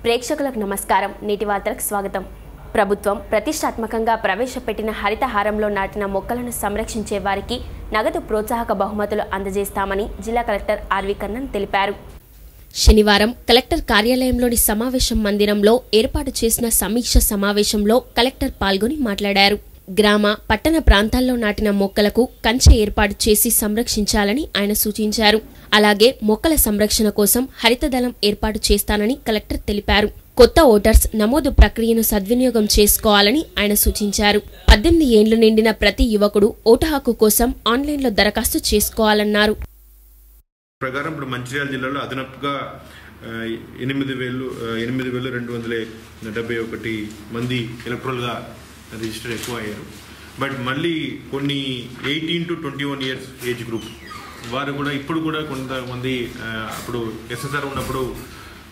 ప్రేక్షకులకు నమస్కారం. నేటి వార్తలకు స్వాగతం. ప్రభుత్వం ప్రతిష్టాత్మకంగా ప్రవేశపెట్టిన హరితహారంలో నాటిన మొక్కలను సంరక్షించే వారికి నగదు ప్రోత్సాహక బహుమతులు అందజేస్తామని జిల్లా కలెక్టర్ ఆర్వి కన్నన్ తెలిపారు. శనివారం కలెక్టర్ కార్యాలయంలోని సమావేశం మందిరంలో ఏర్పాటు చేసిన సమీక్ష సమావేశంలో కలెక్టర్ పాల్గొని మాట్లాడారు. గ్రామ, పట్టణ ప్రాంతాల్లో నాటిన మొక్కలకు కంచె ఏర్పాటు చేసి సంరక్షించాలని ఆయన సూచించారు. అలాగే మొక్కల సంరక్షణ కోసం హరితదళం ఏర్పాటు చేస్తానని కలెక్టర్ తెలిపారు. కొత్త ఓటర్స్ నమోదు ప్రక్రియను సద్వినియోగం చేసుకోవాలని ఆయన సూచించారు. 18 ఏండ్లు నిండిన ప్రతి యువకుడు ఓటు హక్కు కోసం ఆన్లైన్లో దరఖాస్తు చేసుకోవాలన్నారు. ప్రకారం ఇప్పుడు మంచిర్యాల జిల్లాలో అదనపుగా 8,271 మంది ఎలక్ట్రల్గా రిజిస్టర్ ఎక్కువ అయ్యారు. బట్ మళ్ళీ కొన్ని 18 to 21 years ఏజ్ గ్రూప్ వారు కూడా ఇప్పుడు కూడా కొంతమంది అప్పుడు ఎస్ఎస్ఆర్ ఉన్నప్పుడు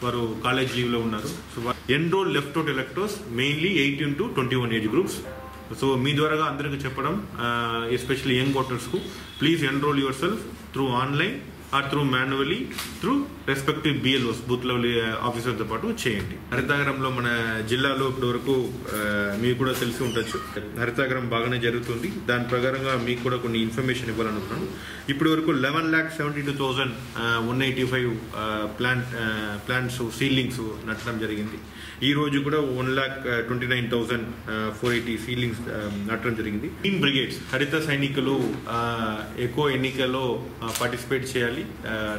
వారు కాలేజ్ లీవ్లో ఉన్నారు. So enrol left out electors mainly 18 to 21 age groups. So మీ ద్వారాగా అందరికీ చెప్పడం, ఎస్పెషల్లీ యంగ్ ఓటర్స్కు, please enrol yourself through online or through manually through respective BLOs booth level ఆఫీసర్తో పాటు చేయండి. హరితహారంలో మన జిల్లాలో ఇప్పటి వరకు మీకు కూడా తెలిసి ఉండొచ్చు, హరితహారం బాగానే జరుగుతుంది. దాని ప్రకారంగా మీకు కూడా కొన్ని ఇన్ఫర్మేషన్ ఇవ్వాలనుకున్నాను. ఇప్పటి వరకు 11,72,185 ప్లాంట్స్ సీడ్లింగ్స్ నాటడం జరిగింది. ఈ రోజు కూడా 1,29,480 సీడ్లింగ్స్ నాటడం జరిగింది. గ్రీన్ బ్రిగేడ్స్ హరిత సైనికులు ఎక్కువ ఎన్నికల్లో పార్టిసిపేట్ చేయాలి,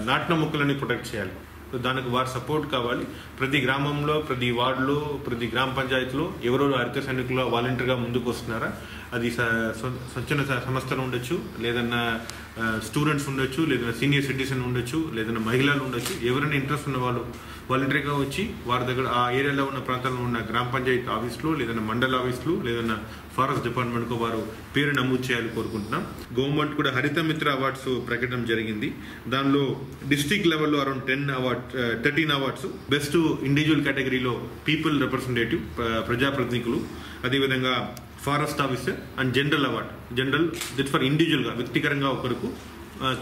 నాటిన మొక్కలని ప్రొటెక్ట్ చేయాలి. సో దానికి వారి సపోర్ట్ కావాలి. ప్రతి గ్రామంలో, ప్రతి వార్డులో, ప్రతి గ్రామ పంచాయతీలో ఎవరెవరు హరిత సైనికులు వాలంటీర్గా ముందుకు వస్తున్నారా, అది స్వచ్ఛంద సంస్థలు ఉండొచ్చు, లేదన్నా స్టూడెంట్స్ ఉండొచ్చు, లేదన్నా సీనియర్ సిటిజన్ ఉండొచ్చు, లేదన్నా మహిళలు ఉండొచ్చు, ఎవరైనా ఇంట్రెస్ట్ ఉన్న వాళ్ళు వాలంటరీగా వచ్చి వారి దగ్గర ఆ ఏరియాలో ఉన్న ప్రాంతాల్లో ఉన్న గ్రామ పంచాయతీ ఆఫీసులు, లేదన్నా మండల ఆఫీసులు, లేదన్నా ఫారెస్ట్ డిపార్ట్మెంట్కు వారు పేరు నమోదు చేయాలని కోరుకుంటున్నాం. గవర్నమెంట్ కూడా హరిత మిత్ర అవార్డ్స్ ప్రకటన జరిగింది. దానిలో డిస్ట్రిక్ట్ లెవెల్లో అరౌండ్ 13 అవార్డ్స్. బెస్ట్ ఇండివిజువల్ కేటగిరీలో పీపుల్ రిప్రజెంటేటివ్, ప్రజాప్రతినిధులు, అదేవిధంగా forest officer and general award. General దిట్ ఫర్ ఇండివిజువల్గా వ్యక్తిగతంగా ఒకరికి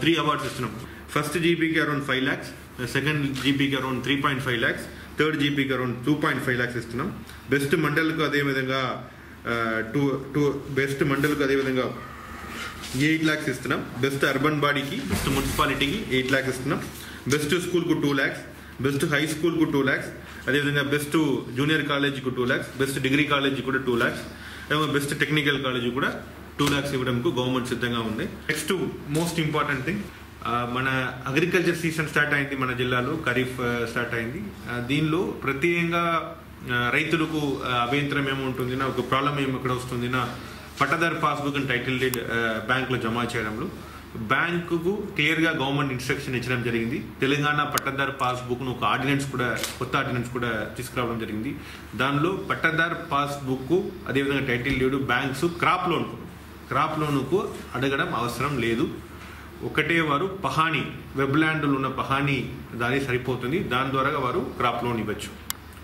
3 అవార్డ్స్ ఇస్తున్నాం. ఫస్ట్ జీపీకి అరౌండ్ 5 lakhs, సెకండ్ జీపీకి అరౌండ్ 3.5 lakhs, థర్డ్ జీపీకి అరౌండ్ 2.5 lakhs ఇస్తున్నాం. బెస్ట్ మండల్కు అదేవిధంగా బెస్ట్ మండల్కు అదేవిధంగా 8 lakhs ఇస్తున్నాం. బెస్ట్ అర్బన్ బాడీకి, బెస్ట్ మున్సిపాలిటీకి 8 lakhs ఇస్తున్నాం. బెస్ట్ స్కూల్కు 2 lakhs, బెస్ట్ హై స్కూల్కు 2 lakhs, అదేవిధంగా బెస్ట్ జూనియర్ కాలేజీకు 2 lakhs, బెస్ట్ డిగ్రీ కాలేజీ కూడా 2 lakhs, బెస్ట్ టెక్నికల్ కాలేజీ కూడా 2 lakhs ఇవ్వడానికి గవర్నమెంట్ సిద్ధంగా ఉంది. నెక్స్ట్ మోస్ట్ ఇంపార్టెంట్ థింగ్, మన అగ్రికల్చర్ సీజన్ స్టార్ట్ అయింది. మన జిల్లాలో ఖరీఫ్ స్టార్ట్ అయింది. దీనిలో ప్రత్యేకంగా రైతులకు అభ్యంతరం ఏముంటుంది, ఒక ప్రాబ్లం ఏమి ఇక్కడ వస్తుంది, పట్టదారు పాస్బుక్ అండ్ టైటిల్ డీడ్ బ్యాంకులో జమ చేయడంలో బ్యాంకుకు క్లియర్గా గవర్నమెంట్ ఇన్స్ట్రక్షన్ ఇచ్చడం జరిగింది. తెలంగాణ పట్టదారు పాస్బుక్ను ఒక ఆర్డినెన్స్ కూడా, కొత్త ఆర్డినెన్స్ కూడా తీసుకురావడం జరిగింది. దానిలో పట్టదారు పాస్బుక్ అదేవిధంగా టైటిల్ డీడ్ బ్యాంక్స్ క్రాప్ లోన్కు అడగడం అవసరం లేదు. ఒకటే వారు పహానీ, వెబ్ ల్యాండ్లు ఉన్న పహానీ దాని సరిపోతుంది. దాని ద్వారా వారు క్రాప్ లోన్ ఇవ్వచ్చు.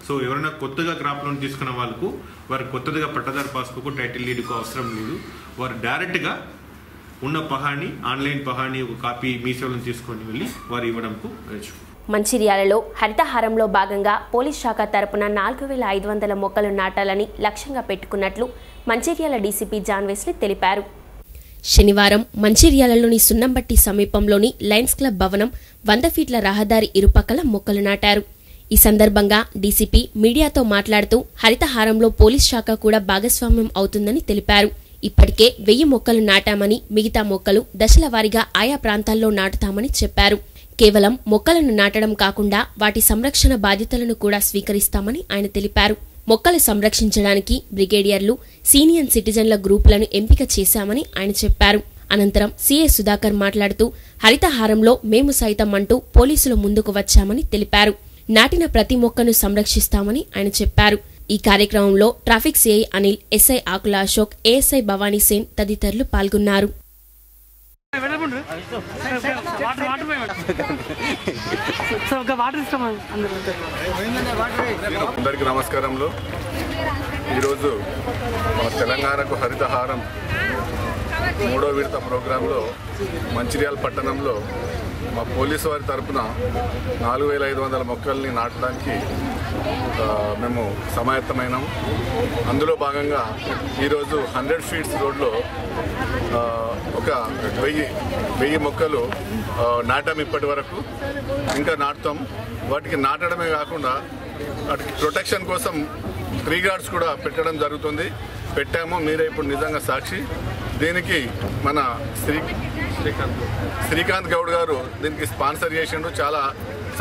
సో ఎవరైనా కొత్తగా క్రాప్ లోన్ తీసుకున్న వాళ్ళకు వారు కొత్తగా పట్టదారు పాస్బుక్, టైటిల్ డీడ్కు అవసరం లేదు. వారు డైరెక్ట్గా ఉన్న పహానీ, ఆన్లైన్ పహానీ ఒక కాపీ మీ సేవలను తీసుకొని వెళ్ళి వారు ఇవ్వడంకు వచ్చు. మంచిర్యాలలో హరితహారంలో భాగంగా పోలీస్ శాఖ తరపున 4,500 మొక్కలు నాటాలని లక్ష్యంగా పెట్టుకున్నట్లు మంచిర్యాల డీసీపీ జాన్ వెస్లీ తెలిపారు. శనివారం మంచిర్యాలలోని సున్నంబట్టి సమీపంలోని లయన్స్ క్లబ్ భవనం 100 ఫీట్ల రహదారి ఇరుపక్కల మొక్కలు నాటారు. ఈ సందర్భంగా డీసీపీ మీడియాతో మాట్లాడుతూ హరితహారంలో పోలీస్ శాఖ కూడా భాగస్వామ్యం అవుతుందని తెలిపారు. ఇప్పటికే 1000 మొక్కలు నాటామని, మిగతా మొక్కలు దశల వారీగా ఆయా ప్రాంతాల్లో నాటుతామని చెప్పారు. కేవలం మొక్కలను నాటడం కాకుండా వాటి సంరక్షణ బాధ్యతలను కూడా స్వీకరిస్తామని ఆయన తెలిపారు. మొక్కలు సంరక్షించడానికి బ్రిగేడియర్లు, సీనియర్ సిటిజన్ల గ్రూపులను ఎంపిక చేశామని ఆయన చెప్పారు. అనంతరం సీఏ సుధాకర్ మాట్లాడుతూ హరితహారంలో మేము సైతం అంటూ పోలీసులు ముందుకు వచ్చామని తెలిపారు. నాటిన ప్రతి మొక్కను సంరక్షిస్తామని ఆయన చెప్పారు. ఈ కార్యక్రమంలో ట్రాఫిక్ సిఐ అనిల్, ఎస్ఐ ఆకుల అశోక్, ఏఎస్ఐ భవానీ సేన్ తదితరులు పాల్గొన్నారు. అందరికీ నమస్కారంలో. ఈరోజు మన తెలంగాణకు హరితహారం 3వ విడత ప్రోగ్రాంలో మంచిర్యాల పట్టణంలో మా పోలీసు వారి తరపున 4,500 మొక్కల్ని నాటడానికి మేము సమాయత్తమైనాము. అందులో భాగంగా ఈరోజు 100 ఫీట్స్ రోడ్లో ఒక 1000 మొక్కలు నాటాం. ఇప్పటి వరకు ఇంకా నాటుతాం. వాటికి నాటడమే కాకుండా వాటికి ప్రొటెక్షన్ కోసం ట్రీ గార్డ్స్ కూడా పెట్టడం జరుగుతుంది. పెట్టాము, మీరే ఇప్పుడు నిజంగా సాక్షి. దీనికి మన శ్రీకాంత్ గౌడ్ గారు దీనికి స్పాన్సర్ చేసిండు. చాలా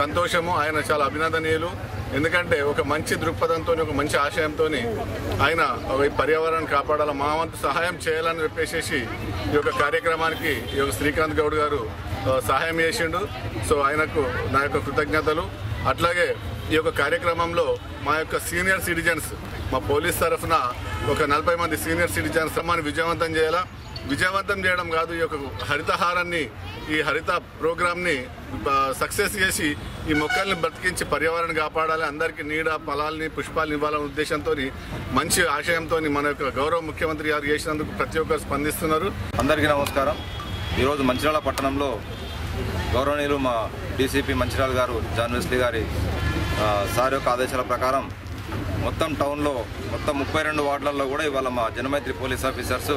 సంతోషము, ఆయన చాలా అభినందనీయులు. ఎందుకంటే ఒక మంచి దృక్పథంతో, ఒక మంచి ఆశయంతో ఆయన ఈ పర్యావరణాన్ని కాపాడాలి, మా వంతు సహాయం చేయాలని చెప్పేసి ఈ యొక్క కార్యక్రమానికి ఈ యొక్క శ్రీకాంత్ గౌడ్ గారు సహాయం చేసిండు. సో ఆయనకు నా యొక్క కృతజ్ఞతలు. అట్లాగే ఈ యొక్క కార్యక్రమంలో మా యొక్క సీనియర్ సిటిజన్స్, మా పోలీస్ తరఫున ఒక 40 మంది సీనియర్ సిటిజన్స్ మనం విజయవంతం చేయాలా. విజయవంతం చేయడం కాదు, ఈ యొక్క హరితహారాన్ని, ఈ హరిత ప్రోగ్రామ్ని సక్సెస్ చేసి ఈ మొక్కల్ని బ్రతికించి పర్యావరణాన్ని కాపాడాలి, అందరికీ నీడ ఫలాల్ని పుష్పాలను ఇవ్వాలనే ఉద్దేశంతో, మంచి ఆశయంతో మన యొక్క గౌరవ ముఖ్యమంత్రి గారు చేసినందుకు ప్రతి ఒక్కరు స్పందిస్తున్నారు. అందరికీ నమస్కారం. ఈరోజు మంచిర్యాల పట్టణంలో గౌరవనీయులు మా డీసీపీ మంచిర్యాల గారు జాన్ వెస్లీ గారి సార్ యొక్క ఆదేశాల ప్రకారం మొత్తం టౌన్లో మొత్తం 32 వార్డులలో కూడా ఇవాళ మా జనమైత్రి పోలీస్ ఆఫీసర్స్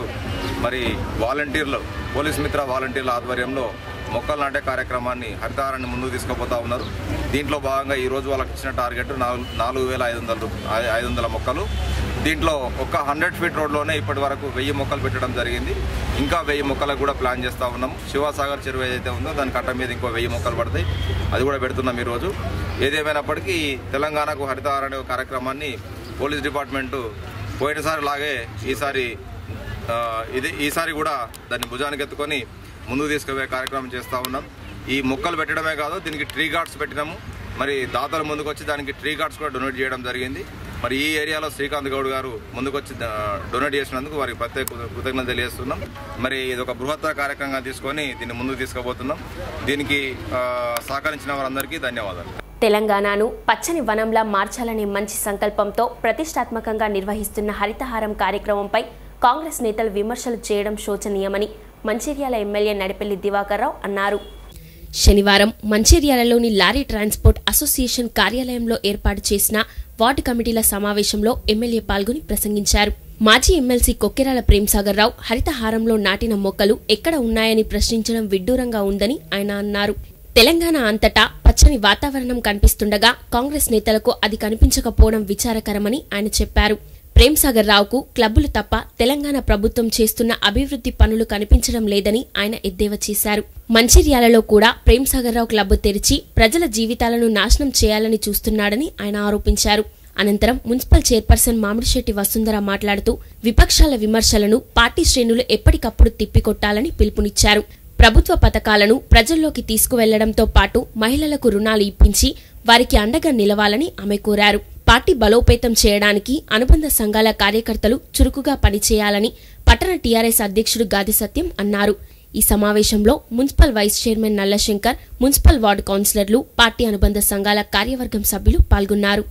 మరి వాలంటీర్లు, పోలీస్ మిత్ర వాలంటీర్ల ఆధ్వర్యంలో మొక్కలు నాటే కార్యక్రమాన్ని, హరితహారాన్ని ముందుకు తీసుకుపోతా ఉన్నారు. దీంట్లో భాగంగా ఈరోజు వాళ్ళకి ఇచ్చిన టార్గెట్ 4500 మొక్కలు. దీంట్లో ఒక 100 ఫీట్ రోడ్లోనే ఇప్పటి వరకు 1000 మొక్కలు పెట్టడం జరిగింది. ఇంకా 1000 మొక్కలకు కూడా ప్లాన్ చేస్తూ ఉన్నాం. శివసాగర్ చెరువు ఏదైతే ఉందో దాని కట్ట మీద ఇంకో 1000 మొక్కలు పడతాయి, అది కూడా పెడుతున్నాం ఈరోజు. ఏదేమైనప్పటికీ తెలంగాణకు హరితహారం అనే కార్యక్రమాన్ని పోలీస్ డిపార్ట్మెంటు పోయినసారి లాగే ఈసారి కూడా దాన్ని భుజానికి ఎత్తుకొని ముందుకు తీసుకుపోయే కార్యక్రమం చేస్తూ ఉన్నాం. ఈ మొక్కలు పెట్టడమే కాదు, దీనికి ట్రీ గార్డ్స్ పెట్టినాము. మరి దాతలు ముందుకు వచ్చి దానికి ట్రీ గార్డ్స్ కూడా డొనేట్ చేయడం జరిగింది. మరి ఈ ఏరియాలో శ్రీకాంత్ గౌడ్ గారు ముందుకు వచ్చి డొనేట్ చేసినందుకు వారికి ప్రత్యేక కృతజ్ఞతలు తెలియజేస్తున్నాం. మరి ఇది ఒక బృహత్తర కార్యక్రమంగా తీసుకొని దీన్ని ముందుకు తీసుకుపోతున్నాం. దీనికి సహకరించిన వారందరికీ ధన్యవాదాలు. తెలంగాణను పచ్చని వనంలా మార్చాలనే మంచి సంకల్పంతో ప్రతిష్టాత్మకంగా నిర్వహిస్తున్న హరితహారం కార్యక్రమంపై కాంగ్రెస్ నేతలు విమర్శలు చేయడం శోచనీయమని మంచిర్యాల ఎమ్మెల్యే నడిపెల్లి దివాకర్ రావు అన్నారు. శనివారం మంచిర్యాలలోని లారీ ట్రాన్స్పోర్ట్ అసోసియేషన్ కార్యాలయంలో ఏర్పాటు చేసిన వార్డు కమిటీల సమావేశంలో ఎమ్మెల్యే పాల్గొని ప్రసంగించారు. మాజీ ఎమ్మెల్సీ కొక్కెరాల ప్రేమ్సాగర్ రావు హరితహారంలో నాటిన మొక్కలు ఎక్కడ ఉన్నాయని ప్రశ్నించడం విడ్డూరంగా ఉందని ఆయన అన్నారు. తెలంగాణ అంతటా పచ్చని వాతావరణం కనిపిస్తుండగా కాంగ్రెస్ నేతలకు అది కనిపించకపోవడం విచారకరమని ఆయన చెప్పారు. ప్రేమ్సాగర్ రావుకు క్లబ్బులు తప్ప తెలంగాణ ప్రభుత్వం చేస్తున్న అభివృద్ధి పనులు కనిపించడం లేదని ఆయన ఎద్దేవా చేశారు. మంచిర్యాలలో కూడా ప్రేమ్సాగర్ రావు క్లబ్బు తెరిచి ప్రజల జీవితాలను నాశనం చేయాలని చూస్తున్నాడని ఆయన ఆరోపించారు. అనంతరం మున్సిపల్ చైర్పర్సన్ మామిడిశెట్టి వసుంధర మాట్లాడుతూ విపక్షాల విమర్శలను పార్టీ శ్రేణులు ఎప్పటికప్పుడు తిప్పికొట్టాలని పిలుపునిచ్చారు. ప్రభుత్వ పథకాలను ప్రజల్లోకి తీసుకువెళ్లడంతో పాటు మహిళలకు రుణాలు ఇప్పించి వారికి అండగా నిలవాలని ఆమె కోరారు. పార్టీ బలోపేతం చేయడానికి అనుబంధ సంఘాల కార్యకర్తలు చురుకుగా పనిచేయాలని పట్టణ టీఆర్ఎస్ అధ్యక్షుడు గాది సత్యం అన్నారు. ఈ సమావేశంలో municipal vice chairman Nallashankar, municipal ward కౌన్సిలర్లు, పార్టీ అనుబంధ సంఘాల కార్యవర్గం సభ్యులు పాల్గొన్నారు.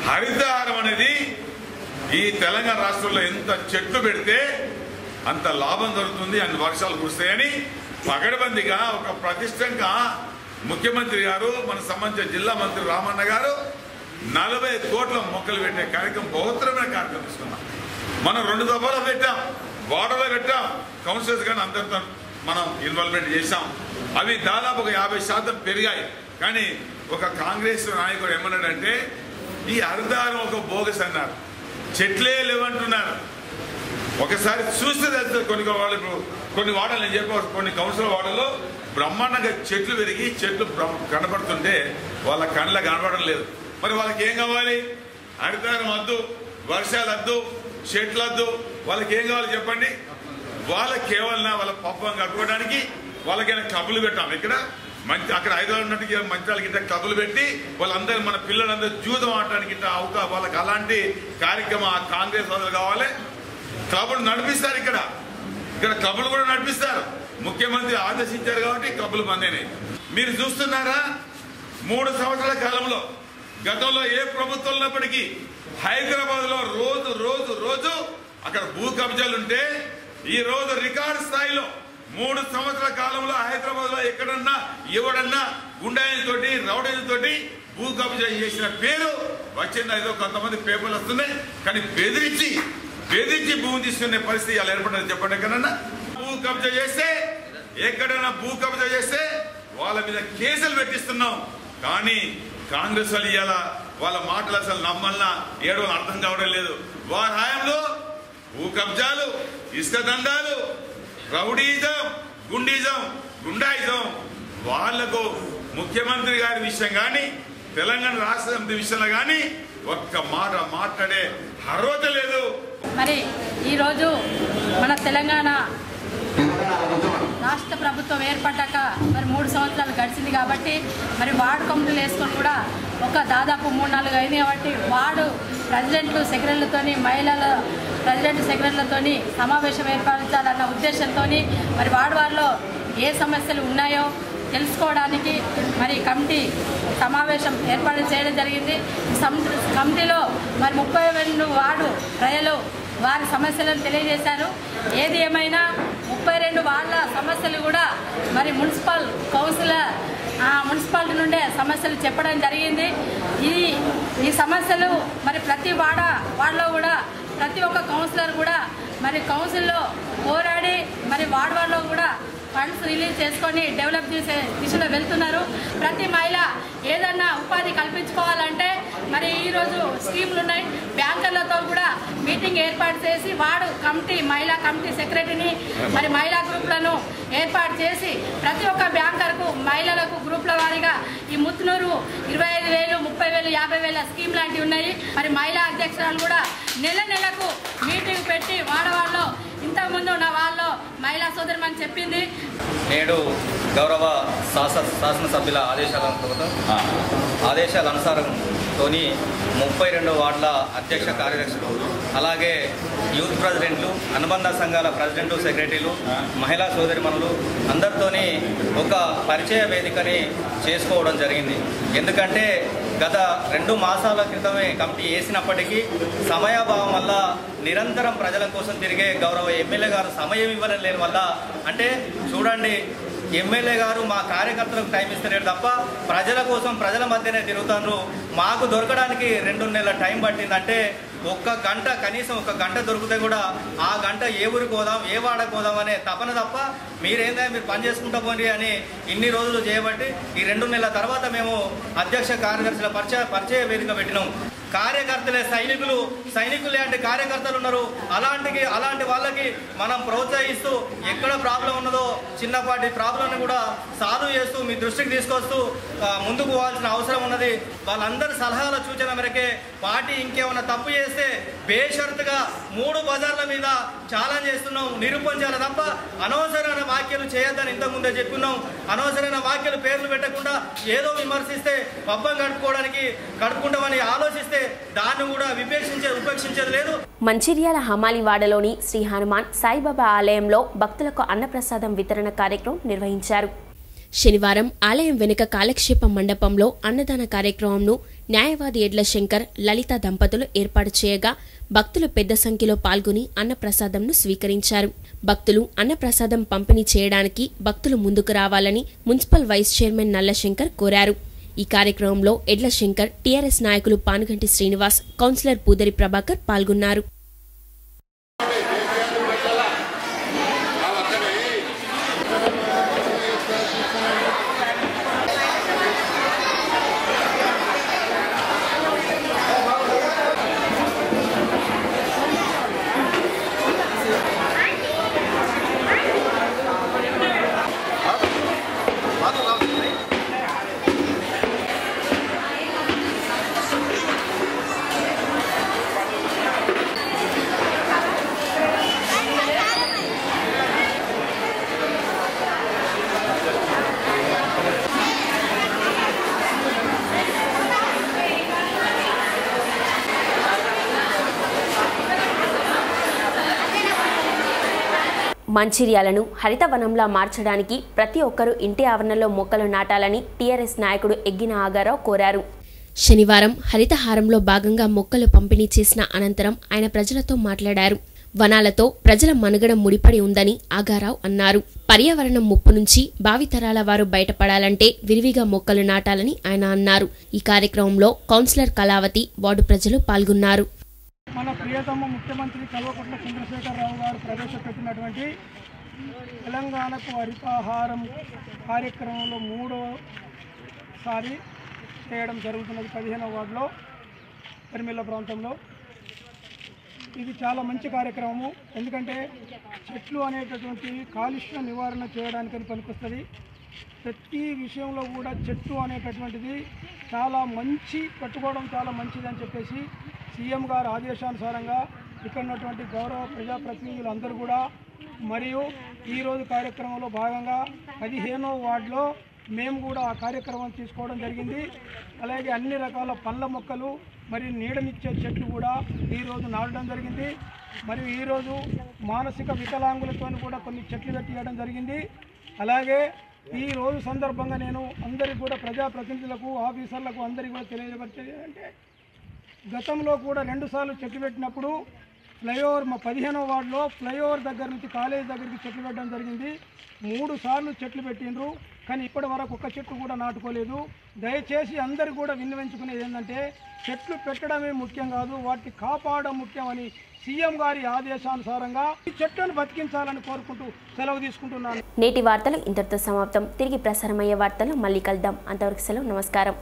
హరితహారం అనేది ఈ తెలంగాణ రాష్ట్రంలో ఎంత చెట్లు పెడితే అంత లాభం జరుగుతుంది, అన్ని వర్షాలు కురుస్తాయని పగడబందిగా ఒక ప్రతిష్టంగా ముఖ్యమంత్రి గారు, మన సంబంధించిన జిల్లా మంత్రి రామన్న గారు 40 కోట్ల మొక్కలు పెట్టే కార్యక్రమం, బహుత్తరమైన కార్యక్రమం తీసుకున్నాం. మనం 2 దఫాలు పెట్టాం, వార్డులో పెట్టాం, కౌన్సిలర్స్ కానీ అందరితో మనం ఇన్వాల్వ్మెంట్ చేశాం. అవి దాదాపు ఒక 50% పెరిగాయి. కానీ ఒక కాంగ్రెస్ నాయకుడు ఏమన్నాడంటే ఈ హరితహారం ఒక బోగస్ అన్నారు, చెట్లే లేవంటున్నారు. ఒకసారి చూస్తే తెలుస్తుంది. కొన్ని వార్డలు నేను చెప్పి కొన్ని కౌన్సిలర్ వార్డులో బ్రహ్మాండంగా చెట్లు పెరిగి చెట్లు కనబడుతుంటే వాళ్ళ కళ్ళ కనబడడం లేదు. మరి వాళ్ళకి ఏం కావాలి? హరితహారం వద్దు, వర్షాలు వద్దు, చెట్లు వద్దు, వాళ్ళకి ఏం కావాలి చెప్పండి? వాళ్ళకి కేవలం వాళ్ళ పప్పం కట్టుకోవడానికి వాళ్ళకైనా క్లబ్బులు పెట్టాం. ఇక్కడ అక్కడ హైదరాబాద్ ఉన్నట్టుగా మంత్రాలకి ఇంత క్లబ్బులు పెట్టి వాళ్ళందరూ మన పిల్లలందరూ జూదం ఆడటానికి ఇంత అవుతా వాళ్ళకి అలాంటి కార్యక్రమం కాంగ్రెస్ వాళ్ళు కావాలి. క్లబ్బులు నడిపిస్తారు, ఇక్కడ క్లబ్బులు కూడా నడిపిస్తారు. ముఖ్యమంత్రి ఆదేశించారు కాబట్టి క్లబ్బులు బందేనే. మీరు చూస్తున్నారా 3 సంవత్సరాల కాలంలో గతంలో ఏ ప్రభుత్వం ఉన్నప్పటికీ హైదరాబాద్ లో రోజు రోజు రోజు అక్కడ భూ కబ్జాలుంటే ఈ రోజు రికార్డు స్థాయిలో 3 సంవత్సరాల కాలంలో హైదరాబాద్ లో ఎక్కడన్నా ఎవడన్నా గుండాయిలతోటి రౌడీలతోటి భూ కబ్జా చేసిన పేరు వచ్చింది. ఏదో కొంతమంది పేపర్లు వస్తున్నాయి, కానీ బెదిరించి భూమి తీసుకునే పరిస్థితి అలా ఏర్పడింది. చెప్పండి ఎక్కడన్నా భూ కబ్జా చేస్తే, ఎక్కడైనా భూ కబ్జా చేస్తే వాళ్ళ మీద కేసులు పెట్టిస్తున్నాం. కానీ కాంగ్రెస్ వాళ్ళు ఇవాళ వాళ్ళ మాటలు అసలు నమ్మల్నా ఏడో అర్థం కావడం లేదు. వారి హయాంలో భూ కబ్జాలు, ఇసుక దందాలు, రౌడీజం, గుండాయిజం వాళ్లకు ముఖ్యమంత్రి గారి విషయం కానీ తెలంగాణ రాష్ట్ర సమితి విషయంలో కానీ ఒక్క మాట మాట్లాడే అర్హత లేదు. మరి ఈరోజు మన తెలంగాణ రాష్ట్ర ప్రభుత్వం ఏర్పడ్డాక మరి 3 సంవత్సరాలు గడిచింది కాబట్టి మరి వార్డు కమిటీలు వేసుకొని కూడా దాదాపు 3-4 అయింది కాబట్టి వార్డు ప్రెసిడెంట్లు సెక్రటరీలతోని మహిళల ప్రెసిడెంట్ సెక్రటరీలతోని సమావేశం ఏర్పరచాలన్న ఉద్దేశంతో మరి వార్డులో ఏ సమస్యలు ఉన్నాయో తెలుసుకోవడానికి మరి కమిటీ సమావేశం ఏర్పాటు చేయడం జరిగింది. కమిటీలో మరి 32 వార్డు ప్రజలు వారి సమస్యలను తెలియజేశారు. ఏది ఏమైనా 32 వార్డుల సమస్యలు కూడా మరి మున్సిపల్ కౌన్సిలర్ మున్సిపాలిటీ నుండే సమస్యలు చెప్పడం జరిగింది. ఈ సమస్యలు మరి ప్రతి వార్డులో కూడా ప్రతి ఒక్క కౌన్సిలర్ కూడా మరి కౌన్సిల్లో పోరాడి మరి వార్డులో కూడా ఫండ్స్ రిలీజ్ చేసుకొని డెవలప్ చేసే దిశలో వెళ్తున్నారు. ప్రతి మహిళ ఏదన్నా ఉపాధి కల్పించుకోవాలంటే మరి ఈరోజు స్కీములు ఉన్నాయి. బ్యాంకర్లతో కూడా మీటింగ్ ఏర్పాటు చేసి వార్డు కమిటీ మహిళా కమిటీ సెక్రటరీని మరి మహిళా గ్రూపులను ఏర్పాటు చేసి ప్రతి ఒక్క బ్యాంకర్కు మహిళలకు గ్రూపుల వారీగా ఈ ముత్తునూరు 25,000, 30,000, 50,000 స్కీమ్ లాంటివి ఉన్నాయి. మరి మహిళా అధ్యక్షురాలు కూడా నెలకు మీటింగ్ పెట్టి వాడవాళ్ళలో ఇంతకుముందు ఉన్న వాళ్ళు మహిళా సోదరుమని చెప్పింది. నేడు గౌరవ శాసనసభ్యుల ఆదేశాలనుసారంతో 32 వార్డుల అధ్యక్ష కార్యదర్శులు, అలాగే యూత్ ప్రెసిడెంట్లు, అనుబంధ సంఘాల ప్రెసిడెంట్లు, సెక్రటరీలు, మహిళా సోదరిమణులు అందరితోని ఒక పరిచయ వేదికని చేసుకోవడం జరిగింది. ఎందుకంటే గత 2 మాసాల క్రితమే కమిటీ వేసినప్పటికీ సమయాభావం వల్ల నిరంతరం ప్రజల కోసం తిరిగే గౌరవ ఎమ్మెల్యే గారు సమయం ఇవ్వడం లేని వల్ల, అంటే చూడండి ఎమ్మెల్యే గారు మా కార్యకర్తలకు టైం ఇస్తలేరు తప్ప ప్రజల కోసం ప్రజల మధ్యనే తిరుగుతారు. మాకు దొరకడానికి 2 నెలల టైం పట్టిందంటే కనీసం ఒక గంట దొరికితే కూడా ఆ గంట ఏ ఊరికి పోదాం, ఏ వాడకు పోదాం అనే తపన తప్ప మీరు పని చేసుకుంటా పోండి అని ఇన్ని రోజులు చేయబట్టి ఈ 2 నెలల తర్వాత మేము అధ్యక్ష కార్యదర్శుల పరిచయ వేదిక పెట్టినాం. కార్యకర్తలే సైనికులే అంటే కార్యకర్తలు ఉన్నారు. అలాంటి వాళ్ళకి మనం ప్రోత్సహిస్తూ ఎక్కడ ప్రాబ్లం ఉన్నదో చిన్నపాటి ప్రాబ్లం కూడా సాల్వ్ చేస్తూ మీ దృష్టికి తీసుకొస్తూ ముందుకు పోవాల్సిన అవసరం ఉన్నది. వాళ్ళందరి సలహాల సూచన మేరకే పార్టీ ఇంకేమైనా తప్పు చేస్తే బేషరతుగా 3 బజార్ల మీద ఛాలెంజ్ చేస్తున్నాం, నిరూపించాలి తప్ప అనవసరమైన వ్యాఖ్యలు చేయొద్దని ఇంతకుముందే చెప్పుకున్నాం. అనవసరమైన వ్యాఖ్యలు పేర్లు పెట్టకుండా ఏదో విమర్శిస్తే పబ్బం గడుపుకుంటామని ఆలోచిస్తే దాన్ని కూడా ఉపేక్షించేది లేదు. మంచిర్యాల హమాలివాడలోని శ్రీ హనుమాన్ సాయిబాబా ఆలయంలో భక్తులకు అన్నప్రసాదం వితరణ కార్యక్రమం నిర్వహించారు. శనివారం ఆలయం వెనుక కాలక్షేప మండపంలో అన్నదాన కార్యక్రమంను న్యాయవాది ఎడ్ల శంకర్, లలిత దంపతులు ఏర్పాటు చేయగా భక్తులు పెద్ద సంఖ్యలో పాల్గొని అన్నప్రసాదంను స్వీకరించారు. భక్తులు అన్నప్రసాదం పంపిణీ చేయడానికి భక్తులు ముందుకు రావాలని మున్సిపల్ వైస్ చైర్మన్ నల్లశంకర్ కోరారు. ఈ కార్యక్రమంలో ఎడ్ల శంకర్, టీఆర్ఎస్ నాయకులు పానుగంటి శ్రీనివాస్, కౌన్సిలర్ పూదరి ప్రభాకర్ పాల్గొన్నారు. మంచిర్యాలను హరితవనంలా మార్చడానికి ప్రతి ఒక్కరూ ఇంటి ఆవరణలో మొక్కలు నాటాలని టీఆర్ఎస్ నాయకుడు ఎగ్గిన ఆగారావు కోరారు. శనివారం హరితహారంలో భాగంగా మొక్కలు పంపిణీ చేసిన అనంతరం ఆయన ప్రజలతో మాట్లాడారు. వనాలతో ప్రజల మనుగడ ముడిపడి ఉందని ఆగారావు అన్నారు. పర్యావరణం ముప్పు నుంచి భావితరాల వారు బయటపడాలంటే విరివిగా మొక్కలు నాటాలని ఆయన అన్నారు. ఈ కార్యక్రమంలో కౌన్సిలర్ కళావతి, వార్డు ప్రజలు పాల్గొన్నారు. మన ప్రియతమ ముఖ్యమంత్రి కల్వకుంట్ల చంద్రశేఖరరావు గారు ప్రవేశపెట్టినటువంటి తెలంగాణకు హరితాహారం కార్యక్రమంలో 3వసారి చేయడం జరుగుతున్నది 15వ వార్డులో పరిమిల్ల ప్రాంతంలో. ఇది చాలా మంచి కార్యక్రమము. ఎందుకంటే చెట్లు అనేటటువంటి కాలుష్య నివారణ చేయడానికని పనికొస్తుంది. ప్రతి విషయంలో కూడా చెట్టు అనేటటువంటిది చాలా మంచి, పెట్టుకోవడం చాలా మంచిదని చెప్పేసి సీఎం గారు ఆదేశానుసారంగా ఇక్కడ ఉన్నటువంటి గౌరవ ప్రజాప్రతినిధులందరూ కూడా మరియు ఈరోజు కార్యక్రమంలో భాగంగా 15వ వార్డులో మేము కూడా ఆ కార్యక్రమం తీసుకోవడం జరిగింది. అలాగే అన్ని రకాల పండ్ల మొక్కలు మరియు నీడనిచ్చే చెట్లు కూడా ఈరోజు నాటడం జరిగింది. మరియు ఈరోజు మానసిక వికలాంగులతో కూడా కొన్ని చెట్లు పెట్టియడం జరిగింది. అలాగే ఈ రోజు సందర్భంగా నేను అందరికీ కూడా ప్రజాప్రతినిధులకు, ఆఫీసర్లకు అందరికీ కూడా తెలియజేసేది అంటే గతంలో కూడా 2 సార్లు చెట్లు పెట్టినప్పుడు ఫ్లైఓవర్ మా 15వ వార్డులో ఫ్లైఓవర్ దగ్గర నుంచి కాలేజ్ దగ్గరికి చెట్లు పెట్టడం జరిగింది. 3 సార్లు చెట్లు పెట్టిండ్రు, కానీ ఇప్పటి వరకు ఒక్క చెట్టు కూడా నాటుకోలేదు. దయచేసి అందరూ కూడా విన్నవించుకునేది ఏంటంటే చెట్లు పెట్టడమే ముఖ్యం కాదు, వాటిని కాపాడడం ముఖ్యమని సీఎం గారి ఆదేశానుసారంగా ఈ చెట్లను బతికించాలని కోరుకుంటూ సెలవు తీసుకుంటున్నాను. నేటి వార్తలు ఇంతటితో సమాప్తం. తిరిగి ప్రసారమయ్యే వార్తలు మళ్ళీ కలుద్దాం. అంతవరకు సెలవు. నమస్కారం.